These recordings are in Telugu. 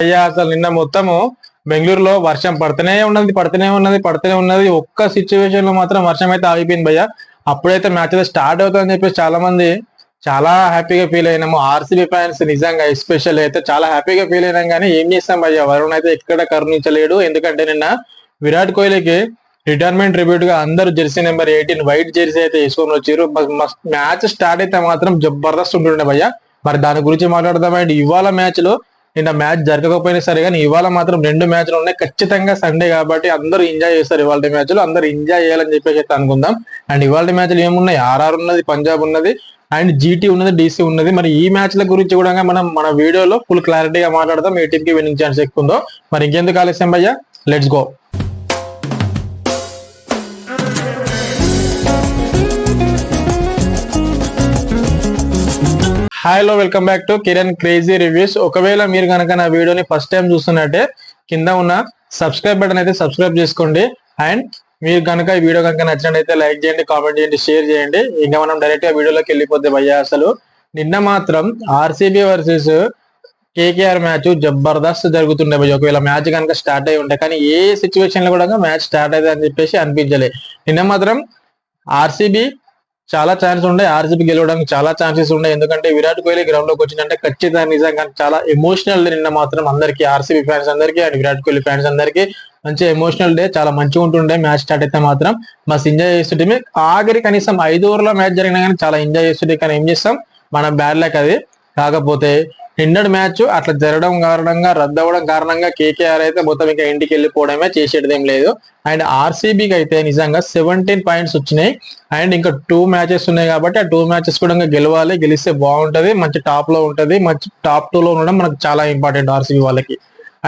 అయ్యా అసలు నిన్న మొత్తము బెంగళూరులో వర్షం పడుతూనే ఉన్నది. ఒక్క సిచ్యువేషన్ లో మాత్రం వర్షం అయితే ఆగిపోయింది భయ్య. అప్పుడైతే మ్యాచ్ అయితే స్టార్ట్ అవుతుందని చెప్పేసి చాలా మంది చాలా హ్యాపీగా ఫీల్ అయినాము. ఆర్సీబీ ఫ్యాన్స్ నిజంగా ఎస్పెషల్ అయితే చాలా హ్యాపీగా ఫీల్ అయినాం. కానీ ఏం చేస్తాం భయ్య, వరుణ్ అయితే ఎక్కడ కరుణించలేడు. ఎందుకంటే నిన్న విరాట్ కోహ్లీకి రిటైర్మెంట్ ట్రిబ్యూట్ గా అందరూ జెర్సీ నెంబర్ 18 వైట్ జెర్సీ అయితే వేసుకొని వచ్చారు. మ్యాచ్ స్టార్ట్ అయితే మాత్రం జబర్దస్త్ ఉంటుండే భయ్య. మరి దాని గురించి మాట్లాడదామండి. ఇవాళ మ్యాచ్ లో నిన్న మ్యాచ్ జరగకపోయినా సరే కానీ ఇవాళ మాత్రం 2 మ్యాచ్లు ఉన్నాయి. ఖచ్చితంగా సండే కాబట్టి అందరూ ఎంజాయ్ చేస్తారు. ఇవాళ మ్యాచ్ లో అందరూ ఎంజాయ్ చేయాలని చెప్పేసి అయితే అనుకుందాం. అండ్ ఇవాళ మ్యాచ్లు ఏమున్నాయి, ఆర్ఆర్ ఉన్నది, పంజాబ్ ఉన్నది, అండ్ జీటీ ఉన్నది, డీసీ ఉన్నది. మరి ఈ మ్యాచ్ల గురించి కూడా మనం మన వీడియోలో ఫుల్ క్లారిటీగా మాట్లాడదాం. ఏ టీమ్ కి విన్నింగ్ ఛాన్స్ ఎక్కువ ఉందో. మరి ఇంకెందుకు ఆలస్యం భయ్య, let's go. Hello, welcome back to Kiran crazy reviews. ఒకవేళ మీరు కనుక నా వీడియోని ఫస్ట్ టైం చూస్తున్నట్టే కింద ఉన్న సబ్స్క్రైబ్ బటన్ అయితే సబ్స్క్రైబ్ చేసుకోండి. అండ్ మీరు కనుక ఈ వీడియో కనుక నచ్చినట్టయితే లైక్ చేయండి, కామెంట్ చేయండి, షేర్ చేయండి. ఇంకా మనం డైరెక్ట్ గా వీడియోలోకి వెళ్ళిపోతే భయ్యా, అసలు నిన్న మాత్రం ఆర్సీబీ వర్సెస్ కేకేఆర్ మ్యాచ్ జబర్దస్త్ జరుగుతుండే భయ్య. ఒకవేళ మ్యాచ్ కనుక స్టార్ట్ అయి ఉంటాయి, కానీ ఏ సిచ్యువేషన్ లో కూడా మ్యాచ్ స్టార్ట్ అయితే అని చెప్పేసి అనిపించలే. నిన్న మాత్రం ఆర్సీబీ చాలా ఛాన్స్ ఉండే, ఆర్సీబీ గెలవడానికి చాలా ఛాన్సెస్ ఉండే. ఎందుకంటే విరాట్ కోహ్లీ గ్రౌండ్ లోకి వచ్చిందంటే ఖచ్చితంగా నిజంగా చాలా ఎమోషనల్ డే నిన్న మాత్రం అందరికి, ఆర్సీబీ ఫ్యాన్స్ అందరికి అండ్ విరాట్ కోహ్లీ ఫ్యాన్స్ అందరికి మంచి ఎమోషనల్ డే. చాలా మంచిగా ఉంటుండే మ్యాచ్ స్టార్ట్ అయితే మాత్రం. మస్తు ఎంజాయ్ చేస్తుంటే ఆఖరి కనీసం 5 ఓవర్ల మ్యాచ్ జరిగినా కానీ చాలా ఎంజాయ్ చేస్తుంటే. కానీ ఏం చేస్తాం, మన బ్యాడ్ లక్ అది. కాకపోతే నిన్నటి మ్యాచ్ అట్లా జరగడం కారణంగా, రద్దు అవ్వడం కారణంగా కేకేఆర్ అయితే మొత్తం ఇంకా ఇంటికి వెళ్ళిపోవడమే, చేసేటదేం లేదు. అండ్ ఆర్సీబీకి అయితే నిజంగా 17 పాయింట్స్ వచ్చినాయి. అండ్ ఇంకా 2 మ్యాచెస్ ఉన్నాయి కాబట్టి ఆ 2 మ్యాచెస్ కూడా గెలవాలి. గెలిస్తే బాగుంటది, మంచి టాప్ లో ఉంటది. మంచి టాప్ 2 లో ఉండడం మనకు చాలా ఇంపార్టెంట్ ఆర్సీబీ వాళ్ళకి.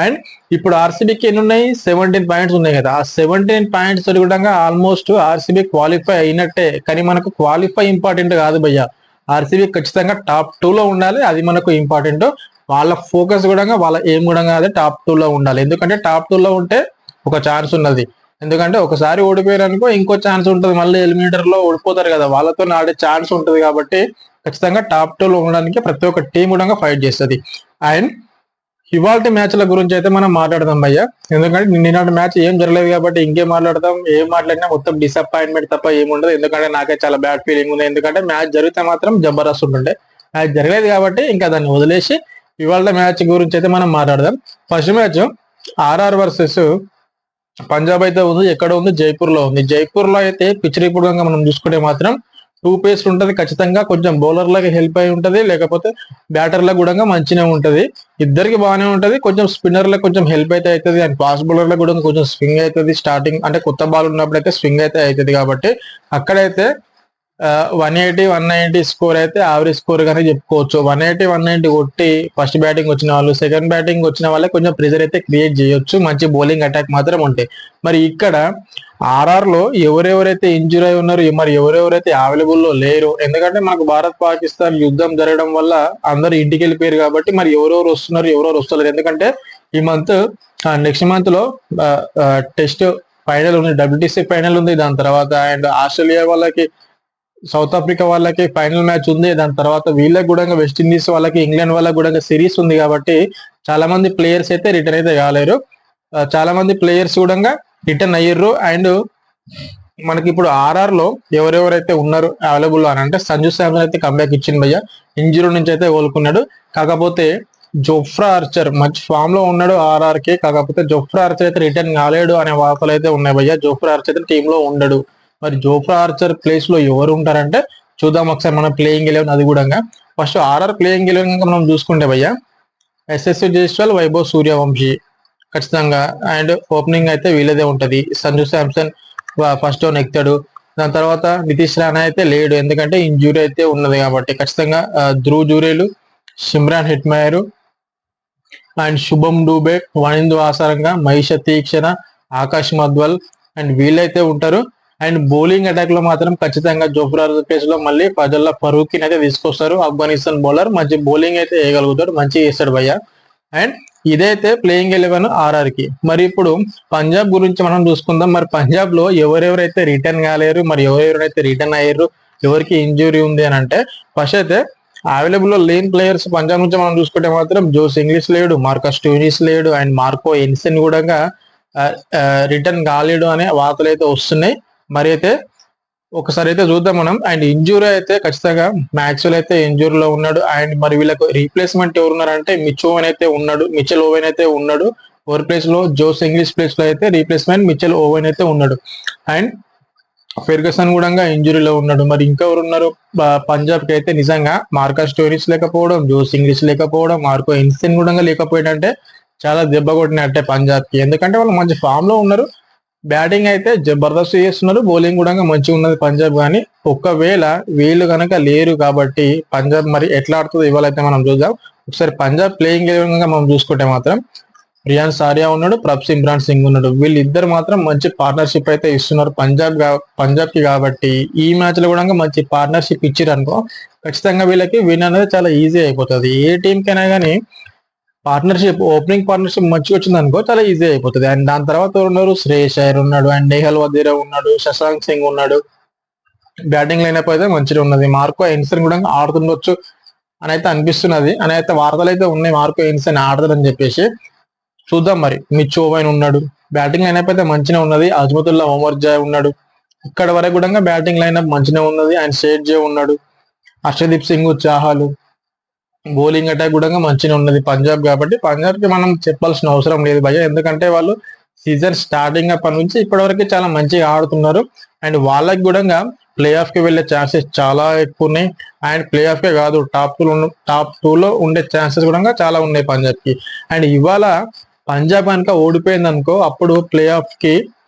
అండ్ ఇప్పుడు ఆర్సీబీకి ఎన్ని ఉన్నాయి, 17 పాయింట్స్ ఉన్నాయి కదా. ఆ 17 పాయింట్స్ కూడా ఆల్మోస్ట్ ఆర్సీబీ క్వాలిఫై అయినట్టే. కానీ మనకు క్వాలిఫై ఇంపార్టెంట్ కాదు భయ్య. ఆర్సీబీ ఖచ్చితంగా టాప్ 2 లో ఉండాలి, అది మనకు ఇంపార్టెంట్. వాళ్ళ ఫోకస్ కూడా, వాళ్ళ ఏం కూడా అదే టాప్ 2 లో ఉండాలి. ఎందుకంటే టాప్ 2 లో ఉంటే ఒక ఛాన్స్ ఉన్నది. ఎందుకంటే ఒకసారి ఓడిపోయారు అనుకో ఇంకో ఛాన్స్ ఉంటుంది, మళ్ళీ ఎలిమినేటర్ లో ఓడిపోతారు కదా, వాళ్ళతో ఆడే ఛాన్స్ ఉంటుంది. కాబట్టి ఖచ్చితంగా టాప్ 2 లో ఉండడానికి ప్రతి ఒక్క టీం కూడా ఫైట్ చేస్తుంది. అండ్ ఇవాళ మ్యాచ్ల గురించి అయితే మనం మాట్లాడదాం భయ్య. ఎందుకంటే నిన్నటి మ్యాచ్ ఏం జరగలేదు కాబట్టి ఇంకేం మాట్లాడదాం. ఏం మాట్లాడినా మొత్తం డిసప్పాయింట్మెంట్ తప్ప ఏముండదు. ఎందుకంటే నాకే చాలా బ్యాడ్ ఫీలింగ్ ఉంది. ఎందుకంటే మ్యాచ్ జరిగితే మాత్రం జబర్దస్త్ ఉంటుండే, మ్యాచ్ జరగలేదు కాబట్టి ఇంకా దాన్ని వదిలేసి ఇవాళ మ్యాచ్ గురించి అయితే మనం మాట్లాడదాం. First match RR versus Punjab అయితే ఉంది. ఎక్కడ ఉంది, జైపూర్ లో ఉంది. జైపూర్ లో అయితే పిచ్ రిపోర్ట్ గా మనం చూసుకుంటే మాత్రం 2 పేస్ ఉంటది. ఖచ్చితంగా కొంచెం బౌలర్లకి హెల్ప్ అయి ఉంటది, లేకపోతే బ్యాటర్లకు కూడా మంచిగా ఉంటది. ఇద్దరికి బాగానే ఉంటది. కొంచెం స్పిన్నర్లకు కొంచెం హెల్ప్ అయితే అవుతుంది. అండ్ ఫాస్ట్ బౌలర్లకు కూడా కొంచెం స్వింగ్ అవుతుంది. స్టార్టింగ్ అంటే కొత్త బాల్ ఉన్నప్పుడు అయితే స్వింగ్ అయితే అవుతుంది. కాబట్టి అక్కడైతే 180, 190 స్కోర్ అయితే యావరేజ్ స్కోర్ గానే చెప్పుకోవచ్చు. 180, 190 కొట్టి ఫస్ట్ బ్యాటింగ్ వచ్చిన వాళ్ళు, సెకండ్ బ్యాటింగ్ వచ్చిన వాళ్ళకి కొంచెం ప్రెజర్ అయితే క్రియేట్ చేయొచ్చు. మంచి బౌలింగ్ అటాక్ మాత్రం ఉంటాయి. మరి ఇక్కడ ఆర్ఆర్ లో ఎవరెవరైతే ఇంజూర్ అయి ఉన్నారు, మరి ఎవరెవరైతే అవైలబుల్ లో లేరు. ఎందుకంటే మనకు భారత్ పాకిస్తాన్ యుద్ధం జరగడం వల్ల అందరు ఇంటికి వెళ్ళిపోయారు. కాబట్టి మరి ఎవరెవరు వస్తున్నారు, ఎవరెవరు వస్తలేరు. ఎందుకంటే ఈ మంత్ నెక్స్ట్ మంత్ లో టెస్ట్ ఫైనల్ ఉంది, డబ్ల్యూటీసీ ఫైనల్ ఉంది. దాని తర్వాత అండ్ ఆస్ట్రేలియా వాళ్ళకి, సౌత్ ఆఫ్రికా వాళ్ళకి ఫైనల్ మ్యాచ్ ఉంది. దాని తర్వాత వీళ్ళకి కూడా వెస్టిండీస్ వాళ్ళకి, ఇంగ్లాండ్ వాళ్ళకి కూడా సిరీస్ ఉంది. కాబట్టి చాలా మంది ప్లేయర్స్ అయితే రిటర్న్ అయితే కాలేరు. చాలా మంది ప్లేయర్స్ కూడా రిటర్న్ అయ్యారు. అండ్ మనకి ఇప్పుడు ఆర్ఆర్ లో ఎవరెవరైతే ఉన్నారు అవైలబుల్ అని అంటే సంజు శాంసన్ అయితే కంబ్యాక్ ఇచ్చింది భయ్య. ఇంజురీ నుంచి అయితే కోలుకున్నాడు. కాకపోతే జోఫ్రా ఆర్చర్ మంచి ఫామ్ లో ఉన్నాడు ఆర్ఆర్ కి. కాకపోతే జోఫ్రా ఆర్చర్ అయితే రిటర్న్ కాలేడు అనే వార్తలు అయితే ఉన్నాయి భయ్య. జోఫ్రా ఆర్చర్ అయితే టీమ్ లో ఉండడు. మరి జోఫ్రా ఆర్చర్ ప్లేస్ లో ఎవరు ఉంటారంటే చూద్దాం ఒకసారి మన ప్లేయింగ్ 11. అది కూడా ఫస్ట్ ఆర్ఆర్ ప్లేయింగ్ 11 మనం చూసుకుంటే భయ్య, ఎస్ఎస్సి జైస్వాల్, వైభవ్ సూర్యవంశీ ఖచ్చితంగా. అండ్ ఓపెనింగ్ అయితే వీళ్ళదే ఉంటది. సంజు శాంసన్ ఫస్ట్ డౌన్ ఎక్కుతాడు. దాని తర్వాత నితీష్ రాణా అయితే లేడు, ఎందుకంటే ఇంజూరీ అయితే ఉన్నది కాబట్టి. ఖచ్చితంగా ధ్రువ్ జూరేలు, సిమ్రాన్ హిట్మయర్ అండ్ శుభం డూబే, వనిందు ఆసారంగా, మహిష తీక్షణ, ఆకాశ్ మద్వల్ అండ్ వీళ్ళైతే ఉంటారు. అండ్ బౌలింగ్ అటాక్ లో మాత్రం ఖచ్చితంగా జోఫ్రా ప్లేస్ లో మళ్ళీ ఫజల్లా ఫరూకీని అయితే తీసుకొస్తారు. ఆఫ్ఘనిస్తాన్ బౌలర్ మంచి బౌలింగ్ అయితే వేయగలుగుతాడు, మంచిగా చేస్తాడు భయ్య. అండ్ ఇదైతే ప్లేయింగ్ 11 ఆర్ఆర్ కి. మరి ఇప్పుడు పంజాబ్ గురించి మనం చూసుకుందాం. మరి పంజాబ్ లో ఎవరెవరైతే రిటర్న్ కాలేరు, మరి ఎవరెవరైతే రిటర్న్ అయ్యారు, ఎవరికి ఇంజురీ ఉంది అని అంటే ఫస్ట్ అయితే అవైలబుల్ లో లేని ప్లేయర్స్ పంజాబ్ నుంచి మనం చూసుకుంటే మాత్రం జోస్ ఇంగ్లీష్ లేడు, మార్కస్ స్టోయినిస్ లేడు, అండ్ మార్కో ఎన్సెన్ కూడా రిటర్న్ కాలేడు అనే వార్తలు అయితే వస్తున్నాయి. మరి అయితే ఒకసారి అయితే చూద్దాం మనం. అండ్ ఇంజూరీ అయితే ఖచ్చితంగా మ్యాక్స్వెల్ అయితే ఇంజూరీలో ఉన్నాడు. అండ్ మరి వీళ్ళకు రీప్లేస్మెంట్ ఎవరున్నారంటే మిచెల్ ఓవెన్ అయితే ఉన్నాడు. ఓవర్ ప్లేస్ లో జోస్ ఇంగ్లీష్ ప్లేస్ లో అయితే రీప్లేస్మెంట్ మిచెల్ ఓవెన్ అయితే ఉన్నాడు. అండ్ ఫెర్గసన్ కూడా ఇంజురీలో ఉన్నాడు. మరి ఇంకా ఎవరు ఉన్నారు పంజాబ్ కి అయితే? నిజంగా మార్కస్ స్టోయినిస్ లేకపోవడం, జోస్ ఇంగ్లీష్ లేకపోవడం, మార్కో ఇన్సెన్ కూడా లేకపోయాడంటే చాలా దెబ్బ కొట్టినట్టే పంజాబ్ కి. ఎందుకంటే వాళ్ళు మంచి ఫామ్ లో ఉన్నారు, బ్యాటింగ్ అయితే జబర్దస్త్ చేస్తున్నారు, బౌలింగ్ కూడా మంచిగా ఉన్నది పంజాబ్. కానీ ఒకవేళ వీళ్ళు కనుక లేరు కాబట్టి పంజాబ్ మరి ఎట్లా ఆడుతుందో ఇవాళైతే మనం చూద్దాం. ఒకసారి పంజాబ్ ప్లేయింగ్ మనం చూసుకుంటే మాత్రం రియాన్ సారియా ఉన్నాడు, ఇమ్రాన్ సింగ్ ఉన్నాడు. వీళ్ళిద్దరు మాత్రం మంచి పార్ట్నర్షిప్ అయితే ఇస్తున్నారు పంజాబ్ కి. కాబట్టి ఈ మ్యాచ్ లో కూడా మంచి పార్ట్నర్షిప్ ఇచ్చారు అనుకో, ఖచ్చితంగా వీళ్ళకి విన్ అనేది చాలా ఈజీ అయిపోతుంది. ఏ టీం కైనా కానీ ఓపెనింగ్ పార్ట్నర్షిప్ మంచిగా వచ్చింది అనుకో చాలా ఈజీ అయిపోతుంది. అండ్ దాని తర్వాత ఉన్నారు శ్రేయస్ అయ్యర్ ఉన్నాడు, అండ్ నేహల్ వదీరా ఉన్నాడు, శశాంక్ సింగ్ ఉన్నాడు. బ్యాటింగ్ లైనప్ అయితే మంచిగా ఉన్నది. మార్కో ఎన్సన్ కూడా ఆడుతుండొచ్చు అని అయితే అనిపిస్తున్నది, అని అయితే వార్తలు అయితే ఉన్నాయి మార్కో ఎన్సన్ ఆడతారని చెప్పేసి. చూద్దాం మరి. మిచ్ ఓవెన్ ఉన్నాడు, బ్యాటింగ్ లైనప్ అయితే మంచిగా ఉన్నది. అజ్మతుల్లా ఒమర్ జాయ్ ఉన్నాడు, ఇక్కడ వరకు కూడా బ్యాటింగ్ లైనప్ మంచిగా ఉన్నది. అండ్ షేడ్ జే ఉన్నాడు, హర్షదీప్ సింగ్, చాహల్. బౌలింగ్ అటాక్ కూడా మంచిగా ఉన్నది పంజాబ్. కాబట్టి పంజాబ్ కి మనం చెప్పాల్సిన అవసరం లేదు భయ్య, ఎందుకంటే వాళ్ళు సీజన్ స్టార్టింగ్ అప్పటి నుంచి ఇప్పటివరకు చాలా మంచిగా ఆడుతున్నారు. అండ్ వాళ్ళకి కూడా ప్లే ఆఫ్ కి వెళ్లే ఛాన్సెస్ చాలా ఎక్కువ ఉన్నాయి. అండ్ ప్లే ఆఫ్ కే కాదు, టాప్ టూ లో ఉండే ఛాన్సెస్ కూడా చాలా ఉన్నాయి పంజాబ్ కి. అండ్ ఇవాళ పంజాబ్ కనుక ఓడిపోయింది అనుకో, అప్పుడు ప్లే ఆఫ్ కి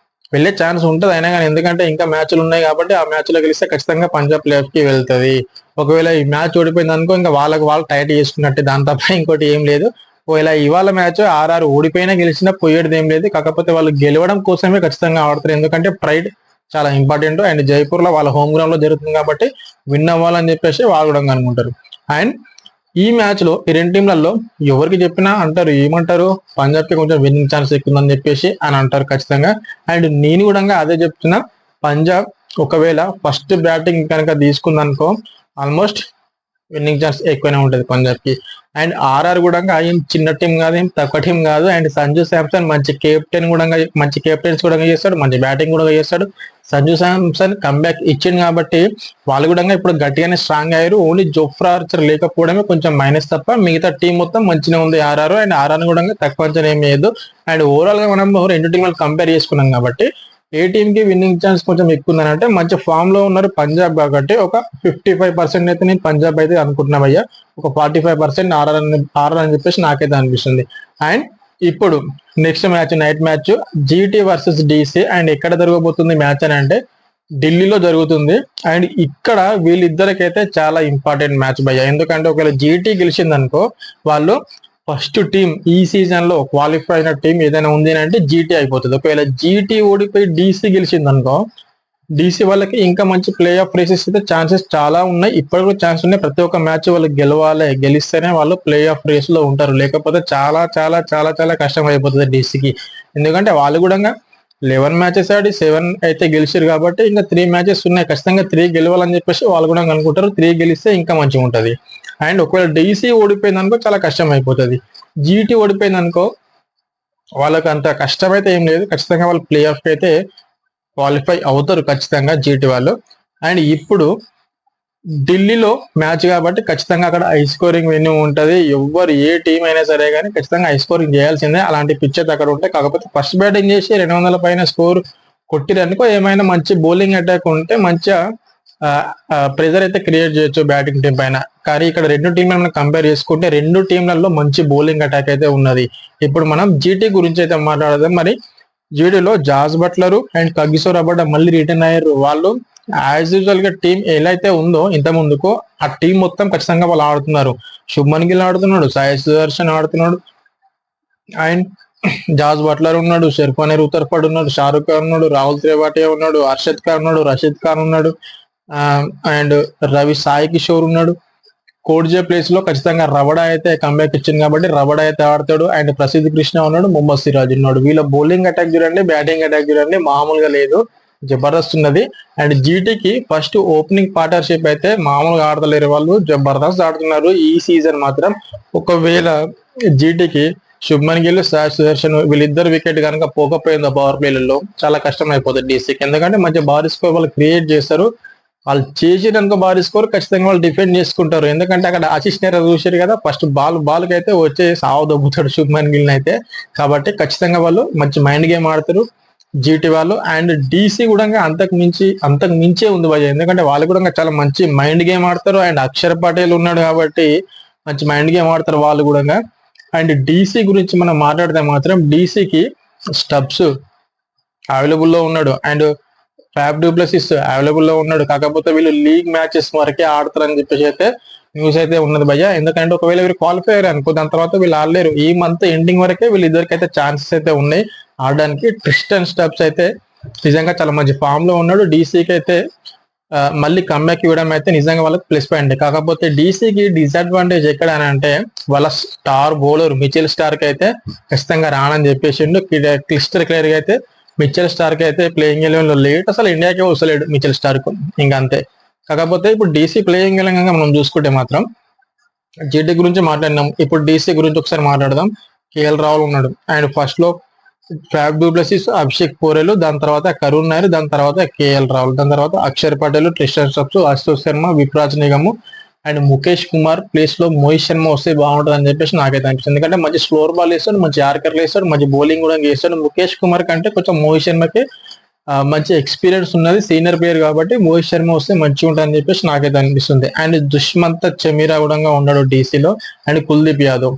వెళ్లే ఛాన్స్ ఉంటుంది. అయినా కానీ ఎందుకంటే ఇంకా మ్యాచ్లు ఉన్నాయి కాబట్టి ఆ మ్యాచ్ లో గెలిస్తే ఖచ్చితంగా పంజాబ్ ప్లే ఆఫ్ కి వెళ్తుంది. ఒకవేళ ఈ మ్యాచ్ ఓడిపోయింది అనుకో, ఇంకా వాళ్ళు టైట్ చేసుకున్నట్టే, దాని తప్ప ఇంకోటి ఏం లేదు. ఒకవేళ ఇవాళ మ్యాచ్ ఆర్ఆర్ ఓడిపోయినా గెలిచినా పోయేది ఏం లేదు. కాకపోతే వాళ్ళు గెలవడం కోసమే ఖచ్చితంగా ఆడతారు, ఎందుకంటే ప్రైడ్ చాలా ఇంపార్టెంట్. అండ్ జైపూర్ లో వాళ్ళ హోమ్ గ్రౌండ్ లో జరుగుతుంది కాబట్టి విన్ అవ్వాలని చెప్పేసి వాళ్ళు కూడా అనుకుంటారు. అండ్ ఈ మ్యాచ్ లో ఈ రెండు టీంలలో ఎవరికి చెప్పినా అంటారు, ఏమంటారు, పంజాబ్ కి కొంచెం విన్నింగ్ ఛాన్స్ ఎక్కుందని చెప్పేసి అని అంటారు ఖచ్చితంగా. అండ్ నేను కూడా అదే చెప్తున్నా, పంజాబ్ ఒకవేళ ఫస్ట్ బ్యాటింగ్ కనుక తీసుకుందనుకో ఆల్మోస్ట్ విన్నింగ్ ఛాన్స్ ఎక్కువనే ఉంటుంది పంజాబ్ కి. అండ్ ఆర్ఆర్ కూడా ఏం చిన్న టీం కాదు, ఏం తక్కువ టీం కాదు. అండ్ సంజు శాంసన్ మంచి కెప్టెన్స్ కూడా చేస్తాడు, మంచి బ్యాటింగ్ కూడా చేస్తాడు. సంజు శాంసన్ కంబ్యాక్ ఇచ్చింది కాబట్టి వాళ్ళు కూడా ఇప్పుడు గట్టిగానే స్ట్రాంగ్ అయ్యారు. ఓన్లీ జోఫ్రా ఆర్చర్ లేకపోవడమే కొంచెం మైనస్ తప్ప మిగతా టీం మొత్తం మంచిగా ఉంది ఆర్ఆర్. అండ్ ఆర్ఆర్ కూడా తక్కువ అంచనా ఏం లేదు. అండ్ ఓవరాల్ గా మనం రెండు టీంలు కంపేర్ చేసుకున్నాం కాబట్టి ఏ టీం కి విన్నింగ్ ఛాన్స్ కొంచెం ఎక్కువ ఉందంటే మంచి ఫామ్ లో ఉన్నారు పంజాబ్. కాబట్టి ఒక 55% అయితే నేను పంజాబ్ అయితే అనుకుంటున్నా భయ్యా, ఒక 45% ఆర్ఆర్ అని చెప్పేసి నాకైతే అనిపిస్తుంది. అండ్ ఇప్పుడు next match night match GT versus DC. And ఎక్కడ జరగబోతుంది మ్యాచ్ అని అంటే ఢిల్లీలో జరుగుతుంది. అండ్ ఇక్కడ వీళ్ళిద్దరికైతే చాలా ఇంపార్టెంట్ మ్యాచ్ భయ్య, ఎందుకంటే ఒకవేళ జీటీ గెలిచిందనుకో వాళ్ళు ఫస్ట్ టీం ఈ సీజన్ లో క్వాలిఫై అయిన టీం ఏదైనా ఉంది అంటే జీటీ అయిపోతుంది. ఒకవేళ జీటీ ఓడిపోయి డీసీ గెలిచిందనుకో, డీసీ వాళ్ళకి ఇంకా మంచి ప్లే ఆఫ్ రేసెస్ అయితే ఛాన్సెస్ చాలా ఉన్నాయి. ఇప్పటికి కూడా ఛాన్స్ ఉన్నాయి. ప్రతి ఒక్క మ్యాచ్ వాళ్ళు గెలిస్తేనే వాళ్ళు ప్లే ఆఫ్ రేస్ లో ఉంటారు, లేకపోతే చాలా చాలా చాలా చాలా కష్టం అయిపోతుంది డీసీకి. ఎందుకంటే వాళ్ళు కూడా 11 మ్యాచెస్ ఆడి 7 అయితే గెలిచారు కాబట్టి ఇంకా 3 మ్యాచెస్ ఉన్నాయి, ఖచ్చితంగా 3 గెలవాలని చెప్పేసి వాళ్ళు కూడా అనుకుంటారు. 3 గెలిస్తే ఇంకా మంచిగా ఉంటది. అండ్ ఒకవేళ డీసీ ఓడిపోయింది అనుకో చాలా కష్టం అయిపోతుంది. జీటీ ఓడిపోయింది అనుకో వాళ్ళకి అంత కష్టం అయితే ఏం లేదు, ఖచ్చితంగా వాళ్ళు ప్లే ఆఫ్ కి అయితే క్వాలిఫై అవుతారు ఖచ్చితంగా జీటీ వాళ్ళు. అండ్ ఇప్పుడు ఢిల్లీలో మ్యాచ్ కాబట్టి ఖచ్చితంగా అక్కడ హై స్కోరింగ్ వెన్యూ ఉంటది. ఏ టీం అయినా సరే కానీ ఖచ్చితంగా హై స్కోరింగ్ చేయాల్సిందే, అలాంటి పిచ్చెస్ అక్కడ ఉంటాయి. కాకపోతే ఫస్ట్ బ్యాటింగ్ చేసి 200 పైన స్కోర్ కొట్టిరనుకో, ఏమైనా మంచి బౌలింగ్ అటాక్ ఉంటే మంచిగా ప్రెజర్ అయితే క్రియేట్ చేయొచ్చు బ్యాటింగ్ టీం పైన. కానీ ఇక్కడ రెండు టీంలను కంపేర్ చేసుకుంటే రెండు టీంలలో మంచి బౌలింగ్ అటాక్ అయితే ఉన్నది. ఇప్పుడు మనం జీటీ గురించి అయితే మాట్లాడదాం. మరి జీటీలో Jos Buttler and Kagiso Rabada మళ్ళీ రిటర్న్ అయ్యారు. వాళ్ళు యాజ్ యూజువల్ గా టీం ఎలా అయితే ఉందో ఇంత ముందుకు ఆ టీం మొత్తం ఖచ్చితంగా వాళ్ళు ఆడుతున్నారు. శుభ్మన్ గిల్ ఆడుతున్నాడు, సాయి సుదర్శన్ ఆడుతున్నాడు, అండ్ జాస్ బట్లర్ ఉన్నాడు, షెర్ఫానే రుతర్ఫర్డ్ ఉన్నాడు, షారుఖ్ ఖాన్ ఉన్నాడు, రాహుల్ త్రిపాఠి ఉన్నాడు, హర్షద్ ఖాన్ ఉన్నాడు, రషీద్ ఖాన్ ఉన్నాడు, అండ్ రవి సాయి కిషోర్ ఉన్నాడు. కోడ్జే ప్లేస్ లో ఖచ్చితంగా రవడా అయితే కంబ్యాక్ ఇచ్చింది కాబట్టి రవడా అయితే ఆడతాడు. అండ్ ప్రసిద్ధ్ కృష్ణ ఉన్నాడు, మొహమ్మద్ సిరాజ్ ఉన్నాడు. వీళ్ళ బౌలింగ్ అటాక్ చూడండి, బ్యాటింగ్ అటాక్ చూడండి, మామూలుగా లేదు. జబర్దస్త్ ఉన్నది. అండ్ జీటీకి ఫస్ట్ ఓపెనింగ్ పార్ట్నర్షిప్ అయితే మామూలుగా ఆడతలేరు, వాళ్ళు జబర్దస్త్ ఆడుతున్నారు ఈ సీజన్ మాత్రం. ఒకవేళ జీటీకి శుభ్మన్ గిల్, సాయి సుదర్శన్ వీళ్ళిద్దరు వికెట్ కనుక పోకపోయిందో పవర్ ప్లేలలో చాలా కష్టం అయిపోతుంది డీసీకి. ఎందుకంటే మంచి భారీ స్కోర్ వాళ్ళు క్రియేట్ చేస్తారు, వాళ్ళు చేసినందుకు భారీ స్కోర్ ఖచ్చితంగా వాళ్ళు డిఫెండ్ చేసుకుంటారు. ఎందుకంటే అక్కడ ఆశిష్ నెహ్రా చూసారు కదా, ఫస్ట్ బాల్కి అయితే వచ్చే సావు దొబ్బుతాడు శుభ్మన్ గిల్ అయితే. కాబట్టి ఖచ్చితంగా వాళ్ళు మంచి మైండ్ గేమ్ ఆడతారు జీటీ వాళ్ళు. అండ్ డీసీ కూడా అంతకు మించే ఉంది భయ, ఎందుకంటే వాళ్ళు కూడా చాలా మంచి మైండ్ గేమ్ ఆడతారు. అండ్ అక్షర్ పటేల్ ఉన్నాడు కాబట్టి మంచి మైండ్ గేమ్ ఆడతారు వాళ్ళు కూడా. అండ్ డీసీ గురించి మనం మాట్లాడితే మాత్రం డీసీకి స్టబ్స్ అవైలబుల్లో ఉన్నాడు, అండ్ ఫ్యాబ్ డూప్లెసిస్ అవైలబుల్లో ఉన్నాడు. కాకపోతే వీళ్ళు లీగ్ మ్యాచెస్ వరకే ఆడతారని చెప్పేసి అయితే న్యూస్ అయితే ఉన్నది భయ్య. ఎందుకంటే ఒకవేళ వీళ్ళు క్వాలిఫై అయ్యారు అనుకో, దాని తర్వాత వీళ్ళు ఆడలేరు. ఈ మంత్ ఎండింగ్ వరకే వీళ్ళిద్దరికైతే ఛాన్సెస్ అయితే ఉన్నాయి ఆడడానికి. ట్రిస్టన్ స్టబ్స్ అయితే నిజంగా చాలా మంచి ఫామ్ లో ఉన్నాడు. డీసీకి అయితే మళ్ళీ కమ్బ్యాక్ ఇవ్వడం అయితే నిజంగా వాళ్ళకి ప్లస్ పాయింట్. కాకపోతే డీసీకి డిసడ్వాంటేజ్ ఎక్కడ అని అంటే వాళ్ళ స్టార్ బౌలర్ మిచెల్ స్టార్క్ అయితే ఖచ్చితంగా రానని చెప్పేసిండు. క్లిస్టర్ క్లియర్ గా అయితే మిచెల్ స్టార్క్ అయితే ప్లేయింగ్ ఎలెవెన్ లో లేట్, అసలు ఇండియాకే వస్తలేడు మిచెల్ స్టార్క్, ఇంకా అంతే. కాకపోతే ఇప్పుడు డీసీ ప్లేయింగ్ ఎలెవెన్ మనం చూసుకుంటే మాత్రం జీటీ గురించి మాట్లాడినాం, ఇప్పుడు డీసీ గురించి ఒకసారి మాట్లాడదాం. కేఎల్ రాహుల్ ఉన్నాడు, అండ్ ఫస్ట్ లో ఫ్యాబ్ డూప్లెసిస్, అభిషేక్ పోరెలు, దాని తర్వాత కరుణ్ నాయర్, దాని తర్వాత కేఎల్ రాహుల్, దాని తర్వాత Akshar Patel, Tristan Stubbs, Ashutosh Sharma, Vipraj Nigam and Mukesh Kumar place లో మోహిత్ శర్మ వస్తే బాగుంటుంది అని చెప్పేసి నాకైతే అనిపిస్తుంది. ఎందుకంటే మంచి స్లోర్ బాల్ వేస్తాడు, మంచి యార్కర్లు వేస్తాడు, మంచి బౌలింగ్ కూడా చేస్తాడు. ముఖేష్ కుమార్ కంటే కొంచెం మోహిత్ శర్మకి మంచి ఎక్స్పీరియన్స్ ఉన్నది, సీనియర్ ప్లేయర్ కాబట్టి మోహిత్ శర్మ వస్తే మంచిగా ఉంటుంది అని చెప్పేసి నాకైతే అనిపిస్తుంది. అండ్ దుష్మంత్ చమీరా కూడా ఉన్నాడు డీసీలో, అండ్ కుల్దీప్ యాదవ్,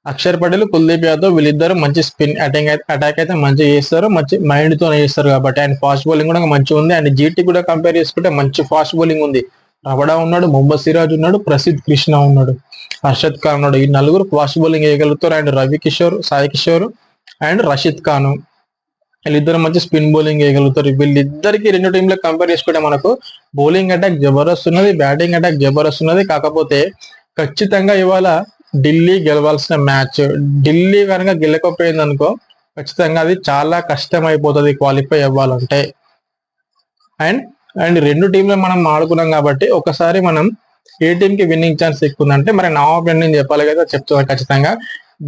అక్షర్ పటేల్, కుల్దీప్ యాదవ్ వీళ్ళిద్దరు మంచి స్పిన్ అటాక్ అయితే మంచిగా చేస్తారు, మంచి మైండ్ తో చేస్తారు కాబట్టి. అండ్ ఫాస్ట్ బౌలింగ్ కూడా మంచిగా ఉంది. అండ్ జీటీ కూడా కంపేర్ చేసుకుంటే మంచి ఫాస్ట్ బౌలింగ్ ఉంది. రబడా ఉన్నాడు, మొహమ్మద్ సిరాజ్ ఉన్నాడు, ప్రసిద్ధ్ కృష్ణ ఉన్నాడు, హర్షద్ ఖాన్ ఉన్నాడు. ఈ నలుగురు ఫాస్ట్ బౌలింగ్ వేయగలుగుతారు. అండ్ రవి కిషోర్, సాయి కిషోర్ అండ్ రషీద్ ఖాన్ వీళ్ళిద్దరు మంచి స్పిన్ బౌలింగ్ వేయగలుగుతారు. వీళ్ళిద్దరికి రెండు టీంలకు కంపేర్ చేసుకుంటే మనకు బౌలింగ్ అటాక్ జబర్దస్త్ ఉన్నది, బ్యాటింగ్ అటాక్ జబర్దస్త్ ఉన్నది. కాకపోతే ఖచ్చితంగా ఇవాళ ఢిల్లీ గెలవాల్సిన మ్యాచ్, ఢిల్లీ కనుక గెలకపోయింది అనుకో ఖచ్చితంగా అది చాలా కష్టం అయిపోతుంది క్వాలిఫై అవ్వాలంటే. అండ్ రెండు టీంలు మనం ఆడుకున్నాం కాబట్టి ఒకసారి మనం ఏ టీం కి విన్నింగ్ ఛాన్స్ ఎక్కువ ఉందంటే మరి నా ఒపీనియన్ చెప్పాలి కదా, చెప్తున్నా ఖచ్చితంగా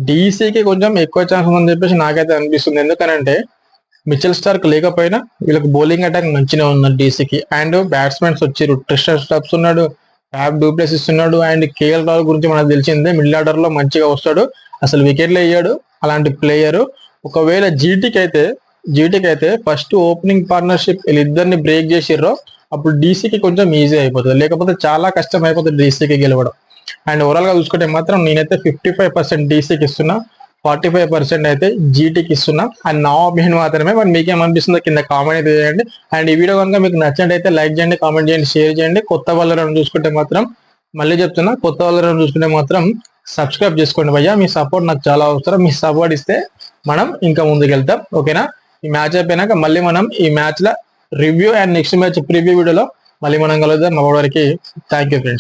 డీసీకి కొంచెం ఎక్కువ ఛాన్స్ ఉందని చెప్పేసి నాకైతే అనిపిస్తుంది. ఎందుకనంటే మిచెల్ స్టార్క్ లేకపోయినా వీళ్ళకి బౌలింగ్ అటాక్ మంచిగా ఉన్నది డీసీకి. అండ్ బ్యాట్స్మెన్స్ వచ్చారు, ట్రిస్టన్ స్టబ్స్ ఉన్నాడు, ఫ్యాబ్ డూప్లెసిస్ ఉన్నాడు, అండ్ కేఎల్ రాహుల్ గురించి మనకు తెలిసిందే, మిడిల్ ఆర్డర్ లో మంచిగా వస్తాడు, అసలు వికెట్లు వేయడు అలాంటి ప్లేయర్. ఒకవేళ జీటీకి అయితే ఫస్ట్ ఓపెనింగ్ పార్ట్నర్షిప్ వీళ్ళిద్దరిని బ్రేక్ చేసిర్రో అప్పుడు డీసీకి కొంచెం ఈజీ అయిపోతుంది, లేకపోతే చాలా కష్టం అయిపోతుంది డీసీకి గెలవడం. అండ్ ఓవరాల్ గా చూసుకుంటే మాత్రం నేనైతే 55% డీసీకి ఇస్తున్నా, 45% అయితే జీటీకి ఇస్తున్నా. అండ్ నా ఒపీనియన్ మాత్రమే. మరి మీకేమనిపిస్తుందో కింద కామెంట్ అయితే చేయండి. అండ్ ఈ వీడియో కనుక మీకు నచ్చినట్టయితే లైక్ చేయండి, కామెంట్ చేయండి, షేర్ చేయండి. కొత్త వాళ్ళని చూసుకుంటే మాత్రం మళ్ళీ చెప్తున్నా, కొత్త వాళ్ళని చూసుకుంటే మాత్రం సబ్స్క్రైబ్ చేసుకోండి భయ్యా. మీ సపోర్ట్ నాకు చాలా అవసరం, మీ సపోర్ట్ ఇస్తే మనం ఇంకా ముందుకెళ్తాం. ఓకేనా? ఈ మ్యాచ్ అయిపోయినాక మళ్ళీ మనం ఈ మ్యాచ్ ల review and next match preview వీడియోలో మళ్ళీ మనం కలుద్దాం. అప్పటి వరకు థ్యాంక్ యూ ఫ్రెండ్స్.